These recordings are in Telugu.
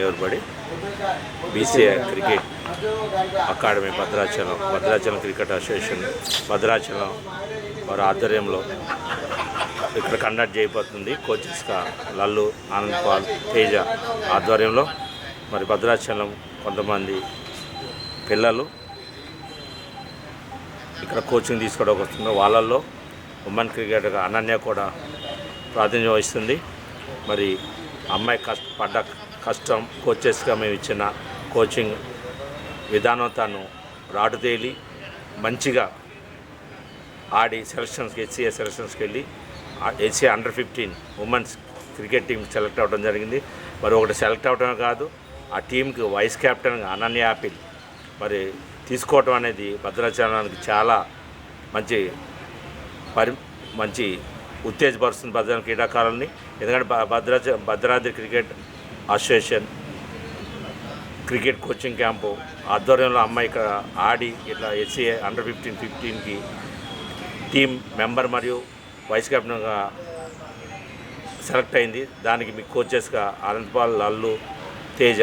everybody. BCI cricket academy Bhadrachalam cricket association Bhadrachalam వారి ఆధ్వర్యంలో ఇక్కడ కండక్ట్ చేయబోతుంది. కోచెస్గా లల్లు, ఆనంద్ పాల్, తేజ ఆధ్వర్యంలో మరి భద్రాచలం కొంతమంది పిల్లలు ఇక్కడ కోచింగ్ తీసుకోవడానికి వస్తున్నారు. వాళ్ళల్లో ఉమెన్ క్రికెట్గా అనన్య కూడా ప్రాతినిధ్యం వహిస్తుంది. మరి అమ్మాయి పడ్డ కష్టం కోచెస్గా మేము ఇచ్చిన కోచింగ్ విధానం తను రాటు తేలి మంచిగా ఆడి సెలక్షన్స్కి హెచ్సిఏ సెలక్షన్స్కి వెళ్ళి HCA under women's cricket team select అవ్వడం జరిగింది. మరి ఒకటి సెలెక్ట్ అవ్వడమే కాదు, ఆ టీంకి వైస్ కెప్టెన్గా అనన్య యాపిల్ మరి తీసుకోవటం అనేది భద్రాచలానికి చాలా మంచి ఉత్తేజపరుస్తుంది భద్రాచలం క్రీడాకారుల్ని. ఎందుకంటే Bhadradri cricket association cricket coaching camp ఆధ్వర్యంలో అమ్మాయి ఇక్కడ ఆడి ఇట్లా హెచ్సిఏ అండర్-15కి టీం మెంబర్ మరియు వైస్ కెప్టెన్గా సెలెక్ట్ అయింది. దానికి మీ కోచెస్గా ఆనంద్ పాల్, లల్లు, తేజ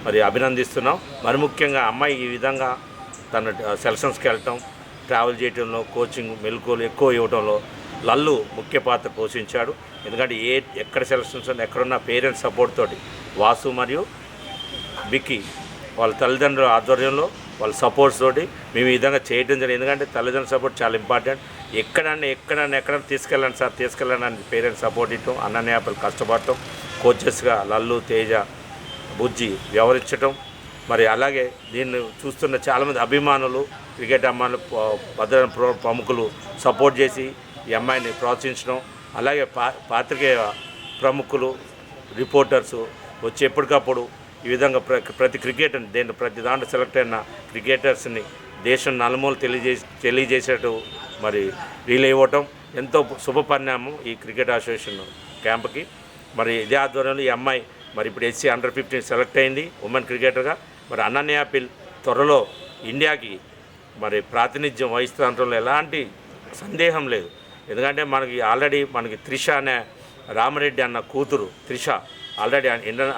మరి అభినందిస్తున్నాం. మరి ముఖ్యంగా అమ్మాయి ఈ విధంగా తన సెలక్షన్స్కి వెళ్ళటం, ట్రావెల్ చేయడంలో, కోచింగ్ మెలకువలు ఎక్కువ ఇవ్వడంలో లల్లు ముఖ్య పాత్ర పోషించాడు. ఎందుకంటే ఎక్కడ సెలక్షన్స్ ఎక్కడున్న పేరెంట్స్ సపోర్ట్ తోటి వాసు మరియు బిక్కీ వాళ్ళ తల్లిదండ్రుల ఆధ్వర్యంలో వాళ్ళ సపోర్ట్స్ తోటి మేము ఈ విధంగా చేయడం జరిగింది. ఎందుకంటే తల్లిదండ్రుల సపోర్ట్ చాలా ఇంపార్టెంట్. ఎక్కడ తీసుకెళ్ళండి సార్, తీసుకెళ్ళండి అని పేరెంట్స్ సపోర్ట్ ఇవ్వటం, అనన్య యాపిల్ కష్టపడటం, కోచెస్గా లల్లు, తేజ, బుజ్జి వ్యవహరించటం. మరి అలాగే దీన్ని చూస్తున్న చాలామంది అభిమానులు, క్రికెట్ అమ్మాయిలు, భద్రాచలం ప్రముఖులు సపోర్ట్ చేసి ఈ అమ్మాయిని ప్రోత్సహించడం, అలాగే పాత్రికేయ ప్రముఖులు, రిపోర్టర్సు వచ్చి ఎప్పటికప్పుడు ఈ విధంగా ప్రతి దాంట్లో సెలెక్ట్ అయిన క్రికెటర్స్ని దేశం నలుమూలు తెలియజేసేట్టు మరి రీలే ఇవ్వటం ఎంతో శుభపరిణామం ఈ క్రికెట్ అసోసియేషన్ క్యాంప్కి. మరి ఇదే ఆధ్వర్యంలో ఈ అమ్మాయి మరి ఇప్పుడు హెచ్సిఏ అండర్-15 సెలెక్ట్ అయింది ఉమెన్ క్రికెటర్గా. మరి అనన్య యాపిల్ త్వరలో ఇండియాకి మరి ప్రాతినిధ్యం వహిస్తున్నట్లో ఎలాంటి సందేహం లేదు. ఎందుకంటే ఆల్రెడీ మనకి త్రిష అనే రామరెడ్డి అన్న కూతురు త్రిష ఆల్రెడీ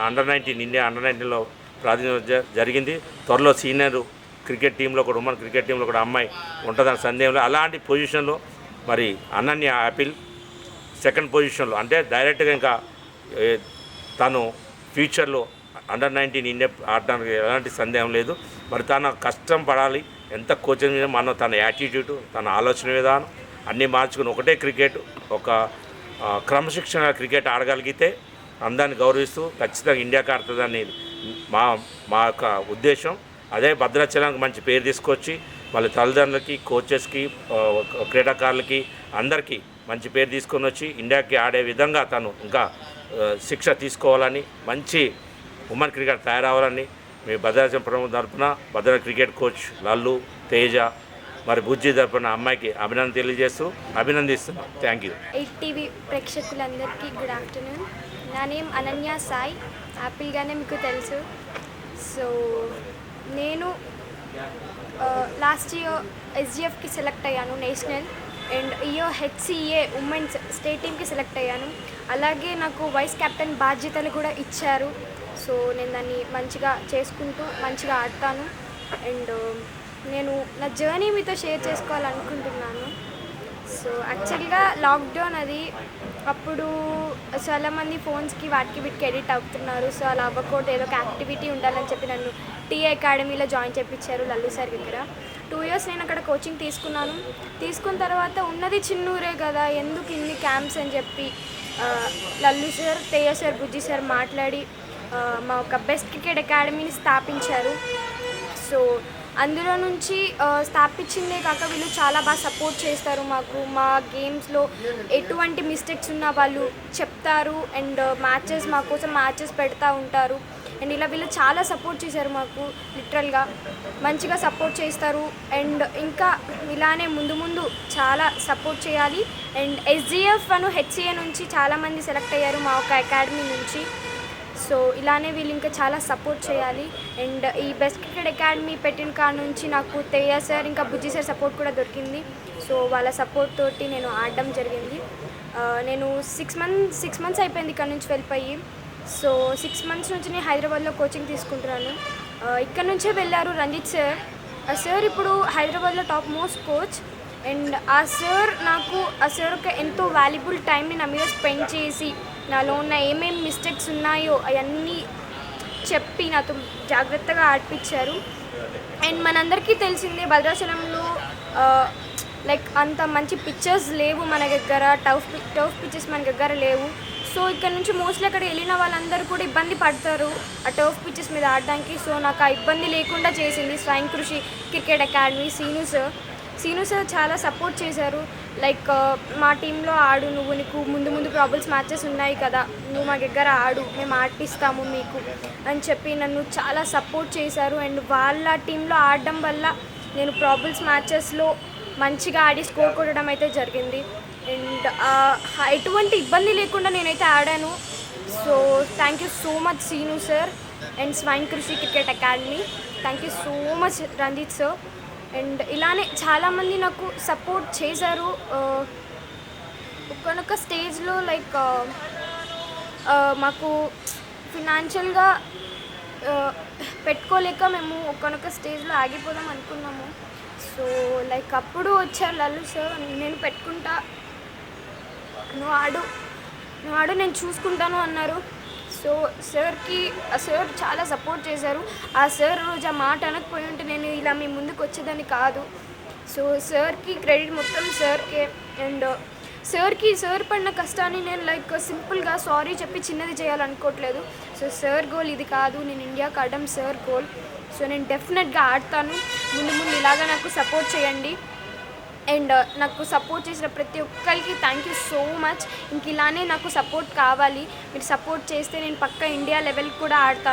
అండర్-19 ఇండియా అండర్-19లో ప్రాతినిధ్యం జరిగింది. త్వరలో సీనియర్ క్రికెట్ టీంలో కూడా ఉమెన్ క్రికెట్ టీంలో కూడా అమ్మాయి ఉంటుందన్న సందేహంలో అలాంటి పొజిషన్లో మరి అనన్య యాపిల్ సెకండ్ పొజిషన్లో అంటే డైరెక్ట్గా ఇంకా తను ఫ్యూచర్లో అండర్-19 ఇండియా ఆడడానికి ఎలాంటి సందేహం లేదు. మరి తన కష్టం పడాలి, ఎంత కోచింగ్ మీద మనం తన యాటిట్యూడ్, తన ఆలోచన విధానం అన్నీ మార్చుకుని ఒకటే క్రికెట్, ఒక క్రమశిక్షణ క్రికెట్ ఆడగలిగితే అందరిని గౌరవిస్తూ ఖచ్చితంగా ఇండియాకి ఆడుతుందని మా యొక్క ఉద్దేశం. అదే భద్రాచలానికి మంచి పేరు తీసుకొచ్చి వాళ్ళ తల్లిదండ్రులకి, కోచెస్కి, క్రీడాకారులకి అందరికీ మంచి పేరు తీసుకొని వచ్చి ఇండియాకి ఆడే విధంగా తను ఇంకా శిక్ష తీసుకోవాలని, మంచి ఉమెన్ క్రికెట్ తయారవ్వాలని మీ భద్రాచలం ప్రముఖ తరపున భద్రాచలం క్రికెట్ కోచ్ లల్లు, తేజ మరి బుజ్జి తరపున అమ్మాయికి అభినందిస్తున్నాం. Thank you. టీవీ ప్రేక్షకులందరికీ గుడ్ ఆఫ్టర్నూన్. నా నేమ్ అనన్య సాయి, యాపిల్గానే మీకు తెలుసు. సో నేను లాస్ట్ ఇయర్ ఎస్జిఎఫ్కి సెలెక్ట్ అయ్యాను national, and year HCA women's state టీమ్కి సెలెక్ట్ అయ్యాను. అలాగే నాకు వైస్ కెప్టెన్ బాధ్యతలు కూడా ఇచ్చారు. సో నేను దాన్ని మంచిగా చేసుకుంటూ మంచిగా ఆడతాను. అండ్ నేను నా జర్నీ మీతో షేర్ చేసుకోవాలనుకుంటున్నాను. సో యాక్చువల్గా లాక్డౌన్ అది, అప్పుడు చాలామంది ఫోన్స్కి వాటికి వీటికి ఎడిట్ అవుతున్నారు. సో అలా అవ్వకూడదు, ఏదో ఒక యాక్టివిటీ ఉండాలని చెప్పి నన్ను టీఏ అకాడమీలో జాయిన్ చేయించారు లల్లు సార్ దగ్గర. 2 years నేను అక్కడ కోచింగ్ తీసుకున్నాను. తీసుకున్న తర్వాత ఉన్నది చిన్నూరే కదా, ఎందుకు ఇన్ని క్యాంప్స్ అని చెప్పి లల్లు సార్, తేజ సార్, బుజ్జి సార్ మాట్లాడి మా ఒక బెస్ట్ క్రికెట్ అకాడమీని స్థాపించారు. సో అందులో నుంచి స్థాపించిందే కాక వీళ్ళు చాలా బాగా సపోర్ట్ చేస్తారు మాకు. మా గేమ్స్లో ఎటువంటి మిస్టేక్స్ ఉన్నా వాళ్ళు చెప్తారు. అండ్ మా కోసం మ్యాచెస్ పెడతా ఉంటారు. అండ్ ఇలా వీళ్ళు చాలా సపోర్ట్ చేశారు మాకు, లిటరల్గా మంచిగా సపోర్ట్ చేస్తారు. అండ్ ఇంకా ఇలానే ముందు చాలా సపోర్ట్ చేయాలి. అండ్ ఎస్జిఎఫ్ హెచ్సిఏ నుంచి చాలామంది సెలెక్ట్ అయ్యారు మా ఒక అకాడమీ నుంచి. సో ఇలానే వీళ్ళు ఇంకా చాలా సపోర్ట్ చేయాలి. అండ్ ఈ బెస్ట్ క్రికెట్ అకాడమీ పెట్టిన కాడ నుంచి నాకు తేజ సార్ ఇంకా బుజ్జి సార్ సపోర్ట్ కూడా దొరికింది. సో వాళ్ళ సపోర్ట్ తోటి నేను ఆడడం జరిగింది. నేను 6 మంత్స్ అయిపోయింది ఇక్కడ నుంచి వెళ్ళిపోయి. సో 6 మంత్స్ నుంచి నేను హైదరాబాద్లో కోచింగ్ తీసుకుంటున్నాను. ఇక్కడ నుంచే వెళ్ళారు రంజిత్ సార్. ఆ సార్ ఇప్పుడు హైదరాబాద్లో టాప్ మోస్ట్ కోచ్. అండ్ ఆ సార్ ఒక ఎంతో వాల్యుబుల్ టైంని నా మీద స్పెండ్ చేసి నాలో ఉన్న ఏమేమి మిస్టేక్స్ ఉన్నాయో అవన్నీ చెప్పి నాతో జాగ్రత్తగా ఆడిపించారు. అండ్ మనందరికీ తెలిసిందే భద్రాచలంలో లైక్ అంత మంచి పిక్చర్స్ లేవు మన దగ్గర, టఫ్ పిక్చర్స్ మన దగ్గర లేవు. సో ఇక్కడ నుంచి మోస్ట్లీ అక్కడ వెళ్ళిన వాళ్ళందరూ కూడా ఇబ్బంది పడతారు ఆ టర్ఫ్ పిచ్చెస్ మీద ఆడడానికి. సో నాకు ఆ ఇబ్బంది లేకుండా చేసింది స్వయం Krishi cricket academy scene sir చాలా సపోర్ట్ చేశారు. లైక్ మా టీంలో ఆడు, నీకు ముందు ప్రాబ్లమ్స్ మ్యాచెస్ ఉన్నాయి కదా, నువ్వు మా దగ్గర ఆడు, మేము ఆడిపిస్తాము మీకు అని చెప్పి నన్ను చాలా సపోర్ట్ చేశారు. అండ్ వాళ్ళ టీంలో ఆడడం వల్ల నేను ప్రాబ్లమ్స్ మ్యాచెస్లో మంచిగా ఆడి స్కోర్ కొట్టడం అయితే జరిగింది. అండ్ ఎటువంటి ఇబ్బంది లేకుండా నేనైతే ఆడాను. So thank you so much Seenu sir and Swayam Krishi cricket academy. Thank you so much Ranjith sir. And ఇలానే చాలామంది నాకు సపోర్ట్ చేశారు. ఒక్కొక్క స్టేజ్లో లైక్ మాకు ఫినాన్షియల్గా పెట్టుకోలేక మేము ఒక్కొక్క స్టేజ్లో ఆగిపోదాం అనుకున్నాము. సో లైక్ అప్పుడు వచ్చారు లల్లు సార్, నేను పెట్టుకుంటా, నువ్వు ఆడు నేను చూసుకుంటాను అన్నారు. సో సార్ చాలా సపోర్ట్ చేశారు. ఆ సార్ రోజు ఆ మాట అనకపోయి ఉంటే నేను ఇలా మీ ముందుకు వచ్చేదాన్ని కాదు. సో సార్కి క్రెడిట్ మొత్తం సార్కే. అండ్ సార్ పడిన కష్టాన్ని నేను లైక్ సింపుల్గా సారీ చెప్పి చిన్నది చేయాలనుకోవట్లేదు. సో సార్ గోల్ ఇది కాదు, నేను ఇండియాకి ఆడడం సార్ గోల్. సో నేను డెఫినెట్గా ఆడతాను. ముందు ఇలాగా నాకు సపోర్ట్ చేయండి. అండ్ నాకు సపోర్ట్ చేసిన ప్రతి ఒక్కరికి థ్యాంక్ యూ సో మచ్. ఇంక ఇలానే నాకు సపోర్ట్ కావాలి. మీరు సపోర్ట్ చేస్తే నేను పక్కా ఇండియా లెవెల్ కూడా ఆడతాను.